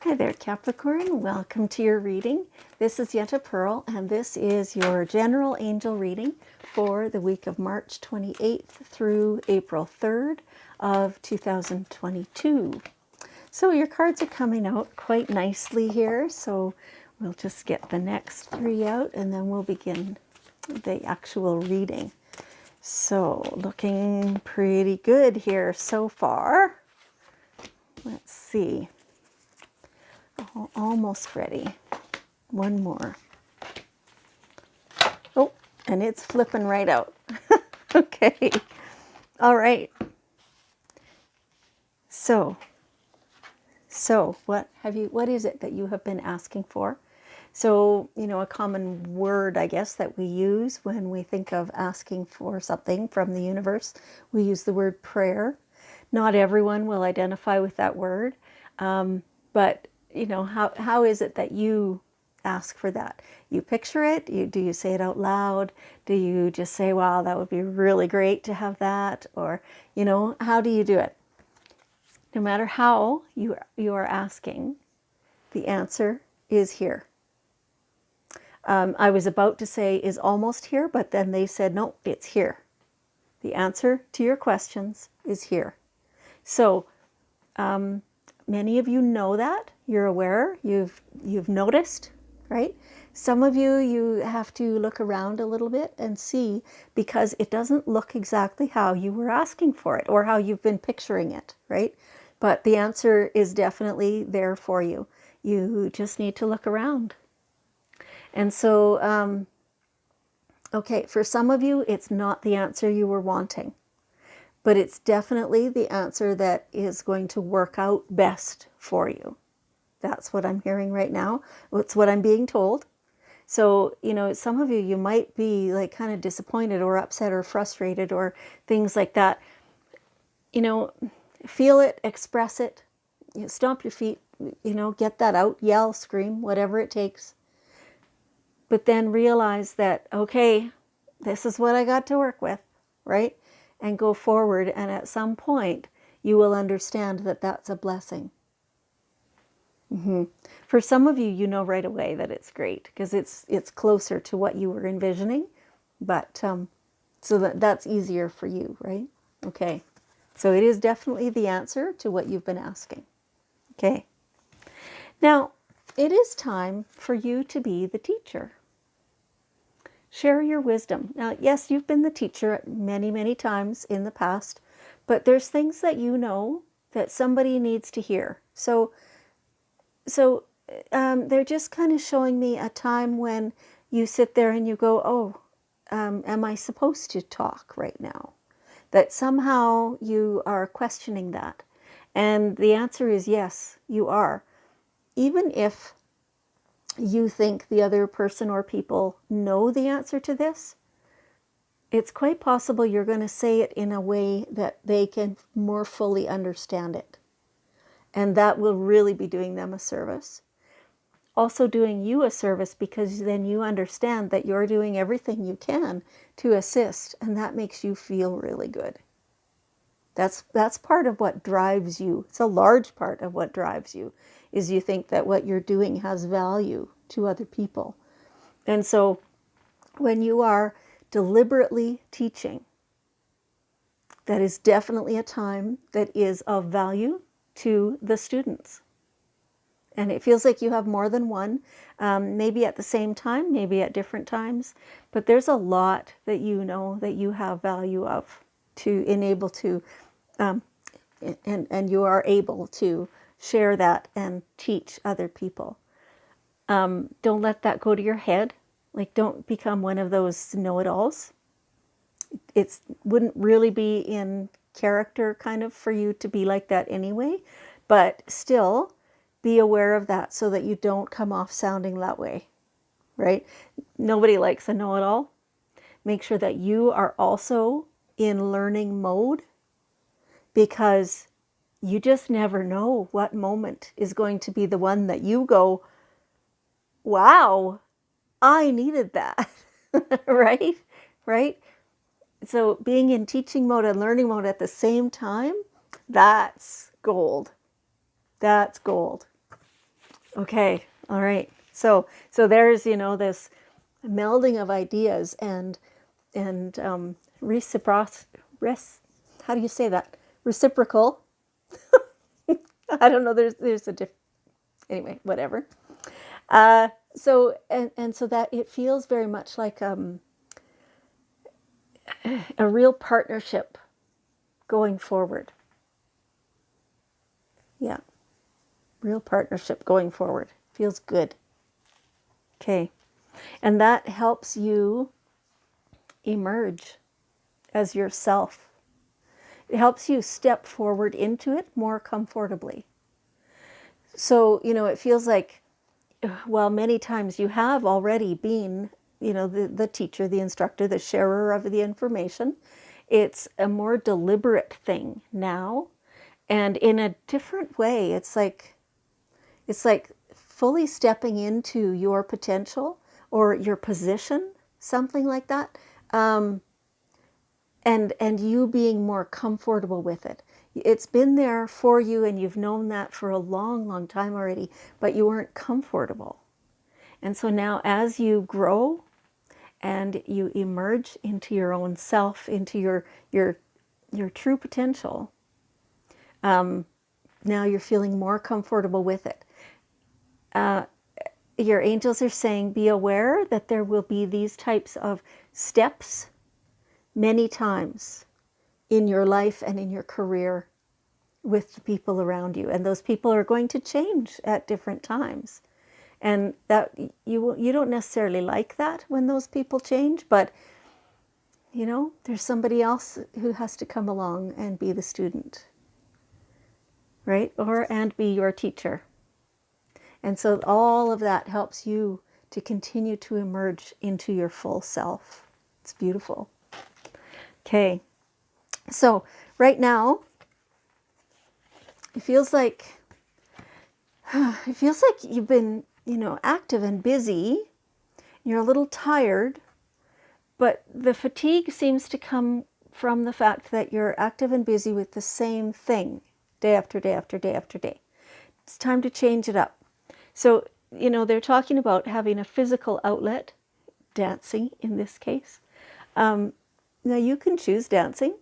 Hi there, Capricorn. Welcome to your reading. This is Yetta Pearl, and this is your general angel reading for the week of March 28th through April 3rd of 2022. So your cards are coming out quite nicely here, so we'll just get the next three out and then we'll begin the actual reading. So looking pretty good here so far. Let's see. Almost ready. One more. Oh, and it's flipping right out. Okay. All right. So what is it that you have been asking for? So, a common word, I guess, that we use when we think of asking for something from the universe, we use the word prayer. Not everyone will identify with that word, but how is it that you ask for that? You picture it? Do you say it out loud? Do you just say, wow, that would be really great to have that? Or, how do you do it? No matter how you are asking, the answer is here. I was about to say is almost here, but then they said, no, it's here. The answer to your questions is here. So many of you know that. You're aware. You've noticed, right? Some of you have to look around a little bit and see, because it doesn't look exactly how you were asking for it or how you've been picturing it, right? But the answer is definitely there for you. You just need to look around. And so, okay, for some of you, it's not the answer you were wanting, but it's definitely the answer that is going to work out best for you. That's what I'm hearing right now. It's what I'm being told. So, some of you might be like kind of disappointed or upset or frustrated or things like that. Feel it, express it, stomp your feet, get that out, yell, scream, whatever it takes. But then realize that, okay, this is what I got to work with, right? And go forward. And at some point, you will understand that that's a blessing. For some of you, you know right away that it's great because it's closer to what you were envisioning. But so that's easier for you, right? Okay. So it is definitely the answer to what you've been asking. Okay. Now, it is time for you to be the teacher. Share your wisdom. Now, yes, you've been the teacher many, many times in the past, but there's things that you know that somebody needs to hear. So they're just kind of showing me a time when you sit there and you go, oh, am I supposed to talk right now? That somehow you are questioning that. And the answer is yes, you are. Even if you think the other person or people know the answer to this, it's quite possible you're going to say it in a way that they can more fully understand it. And that will really be doing them a service. Also doing you a service, because then you understand that you're doing everything you can to assist, and that makes you feel really good. That's part of what drives you. It's a large part of what drives you, is you think that what you're doing has value to other people. And so when you are deliberately teaching, that is definitely a time that is of value to the students. And it feels like you have more than one, maybe at the same time, maybe at different times, but there's a lot that you know that you have value of to enable to, and you are able to share that and teach other people. Don't let that go to your head. Like, don't become one of those know-it-alls. It wouldn't really be in character kind of for you to be like that anyway, but still be aware of that so that you don't come off sounding that way, right? Nobody likes a know-it-all. Make sure that you are also in learning mode, because you just never know what moment is going to be the one that you go, wow, I needed that, right? Right? So being in teaching mode and learning mode at the same time, that's gold. That's gold. Okay. All right. So there's, this melding of ideas and reciproc how do you say that? Reciprocal. I don't know. There's a anyway, whatever. So and so that it feels very much like a real partnership going forward. Yeah, real partnership going forward. Feels good. Okay. And that helps you emerge as yourself. It helps you step forward into it more comfortably. So, it feels like, well, many times you have already been, the teacher, the instructor, the sharer of the information. It's a more deliberate thing now and in a different way. It's like fully stepping into your potential or your position, something like that. And you being more comfortable with it. It's been there for you and you've known that for a long, long time already, but you weren't comfortable. And so now as you grow and you emerge into your own self, into your true potential, now you're feeling more comfortable with it. Your angels are saying, be aware that there will be these types of steps many times in your life and in your career with the people around you, and those people are going to change at different times, and that you don't necessarily like that when those people change, but there's somebody else who has to come along and be the student, right? And be your teacher. And so all of that helps you to continue to emerge into your full self. It's beautiful. Okay, so right now it feels like you've been, active and busy. You're a little tired, but the fatigue seems to come from the fact that you're active and busy with the same thing day after day after day after day. It's time to change it up. So, they're talking about having a physical outlet, dancing in this case. Now, you can choose dancing,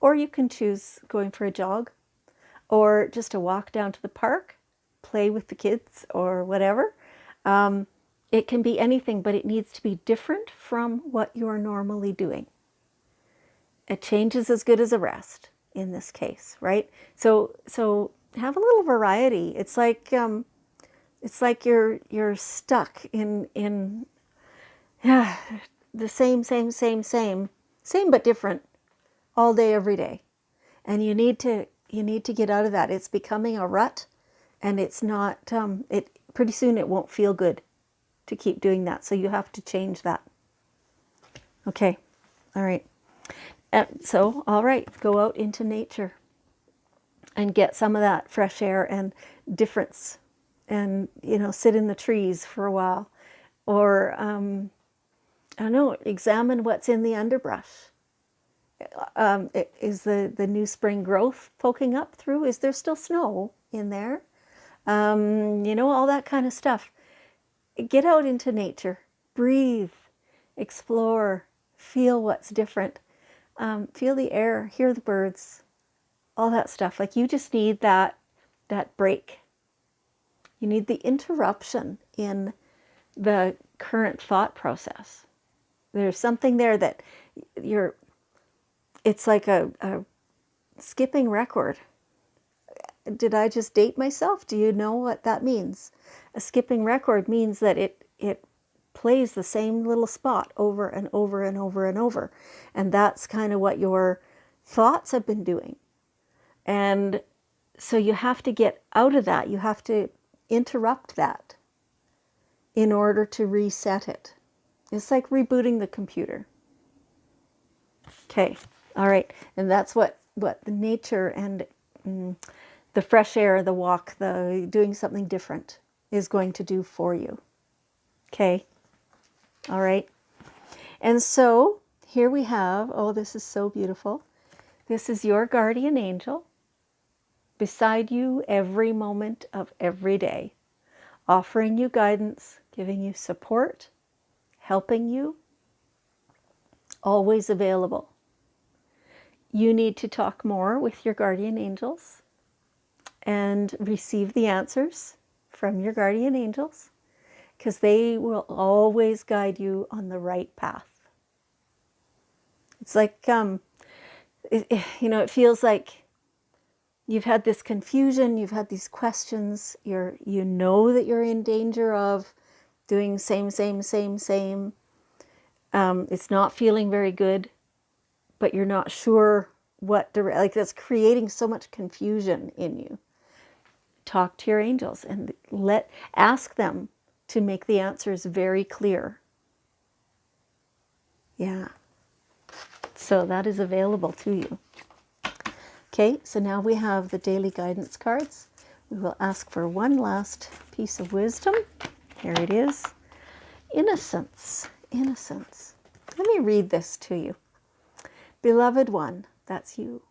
or you can choose going for a jog, or just a walk down to the park, play with the kids, or whatever. It can be anything, but it needs to be different from what you're normally doing. A change is as good as a rest in this case, right? So have a little variety. It's like you're stuck in the same but different all day every day, and you need to get out of that. It's becoming a rut, and it's not. It pretty soon it won't feel good to keep doing that. So you have to change that. Okay, all right. So all right, go out into nature and get some of that fresh air and difference, and sit in the trees for a while, or I don't know, examine what's in the underbrush. Is the new spring growth poking up through? Is there still snow in there? All that kind of stuff. Get out into nature, breathe, explore, feel what's different, feel the air, hear the birds, all that stuff. Like, you just need that break. You need the interruption in the current thought process. There's something there that it's like a skipping record. Did I just date myself? Do you know what that means? A skipping record means that it plays the same little spot over and over and over and over. And that's kind of what your thoughts have been doing. And so you have to get out of that. You have to interrupt that in order to reset it. It's like rebooting the computer. Okay, all right. And that's what the nature and the fresh air, the walk, the doing something different is going to do for you. Okay, all right. And so here we have, oh, this is so beautiful. This is your guardian angel beside you every moment of every day, offering you guidance, giving you support, helping you, always available. You need to talk more with your guardian angels and receive the answers from your guardian angels, because they will always guide you on the right path. It's like, it feels like you've had this confusion, you've had these questions, you know that you're in danger of doing same. It's not feeling very good, but you're not sure like that's creating so much confusion in you. Talk to your angels and ask them to make the answers very clear. Yeah. So that is available to you. Okay, so now we have the daily guidance cards. We will ask for one last piece of wisdom. Here it is. Innocence. Innocence. Let me read this to you. Beloved one, that's you.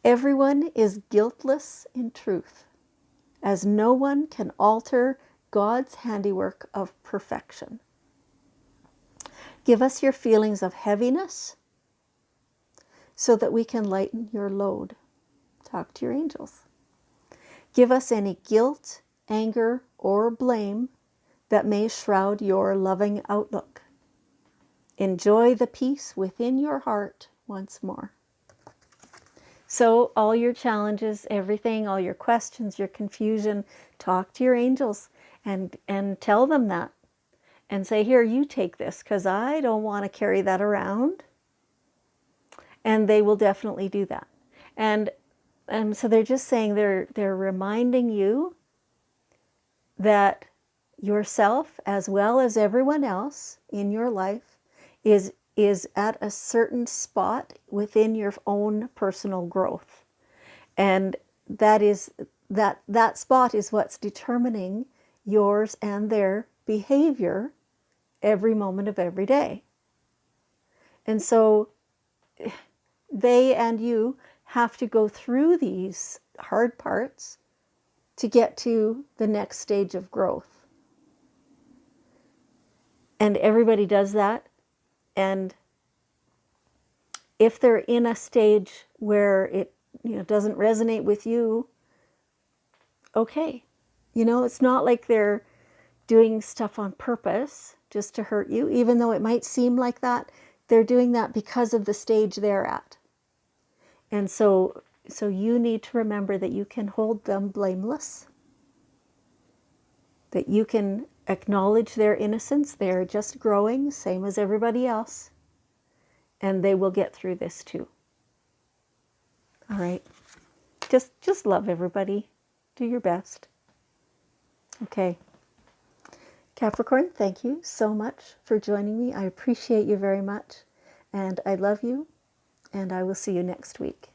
Everyone is guiltless in truth, as no one can alter God's handiwork of perfection. Give us your feelings of heaviness so that we can lighten your load. Talk to your angels. Give us any guilt, anger, or blame that may shroud your loving outlook. Enjoy the peace within your heart once more. So all your challenges, everything, all your questions, your confusion, talk to your angels and tell them that. And say, here, you take this, because I don't want to carry that around. And they will definitely do that. And so they're just saying, they're reminding you that yourself, as well as everyone else in your life, is at a certain spot within your own personal growth. And that spot is what's determining yours and their behavior every moment of every day. And so they and you have to go through these hard parts to get to the next stage of growth. And everybody does that. And if they're in a stage where it doesn't resonate with you, okay. It's not like they're doing stuff on purpose just to hurt you, even though it might seem like that. They're doing that because of the stage they're at. And so you need to remember that you can hold them blameless, that you can acknowledge their innocence. They're just growing, same as everybody else, and they will get through this too. All right. Just love everybody. Do your best. Okay. Capricorn, thank you so much for joining me. I appreciate you very much, and I love you, and I will see you next week.